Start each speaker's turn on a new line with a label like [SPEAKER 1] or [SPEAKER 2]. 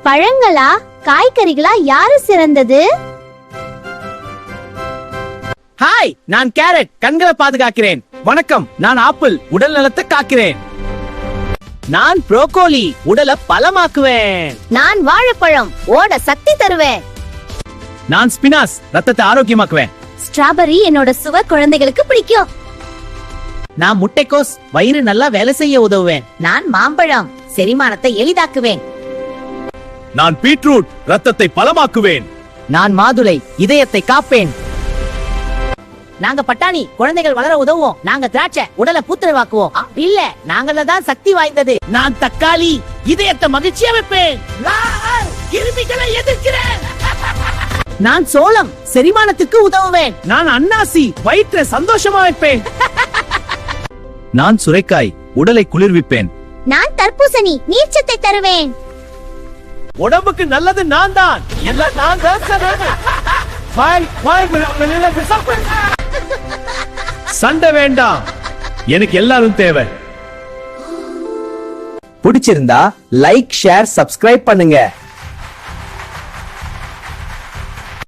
[SPEAKER 1] பழங்களா காய்கறிகளா யாரு சிறந்தது?
[SPEAKER 2] ஹாய், நான் கேரட், கண்களை பாதுகாக்கிறேன். வணக்கம், நான் ஆப்பிள், உடல் நலத்தை காக்கிறேன். நான் ப்ரோக்கோலி, உடலை பலமாக்குவேன்.
[SPEAKER 1] நான் வாழைப்பழம், ஓட சக்தி தருவேன்.
[SPEAKER 2] நான் ஸ்பினாஸ், ரத்தத்தை ஆரோக்கியமாக்குவேன்.
[SPEAKER 1] ஸ்ட்ராபெர்ரி என்னோட சுவை குழந்தைகளுக்கு பிடிக்கும்.
[SPEAKER 2] நான் முட்டைக்கோஸ், வயிறு நல்லா வேலை செய்ய உதவுவேன்.
[SPEAKER 1] நான் மாம்பழம், செரிமானத்தை எளிதாக்குவேன்.
[SPEAKER 3] நான் பீட்ரூட், ரத்தத்தை பலமாக்குவேன்.
[SPEAKER 2] நான் மாதுளை, இதயத்தை காப்பேன். நாங்க பட்டாணி, குழந்தைகள் வளர உதவுவோம். நாங்க திராட்சை, உடலை புத்துணர்வாக்குவோம். இல்ல, நாங்கள தான் சக்தி வாய்ந்தது. நான் தக்காளி, இதயத்தை மகிழ்ச்சியா வைப்பேன். கிருமிகளை எதிர்க்கிறேன். நான் சோளம், செரிமானத்துக்கு உதவுவேன். நான் அன்னாசி, வயிற்றை சந்தோஷமா வைப்பேன்.
[SPEAKER 3] நான் சுரைக்காய், உடலை குளிர்விப்பேன்.
[SPEAKER 1] நான் தர்பூசணி, நீர்ச்சத்தை தருவேன்.
[SPEAKER 2] உடம்புக்கு நல்லது நான் தான். எல்லாம் நான் தான்.
[SPEAKER 3] சண்டை வேண்டாம், எனக்கு எல்லாரும் தேவை.
[SPEAKER 2] பிடிச்சிருந்தா லைக், ஷேர், சப்ஸ்கிரைப் பண்ணுங்க.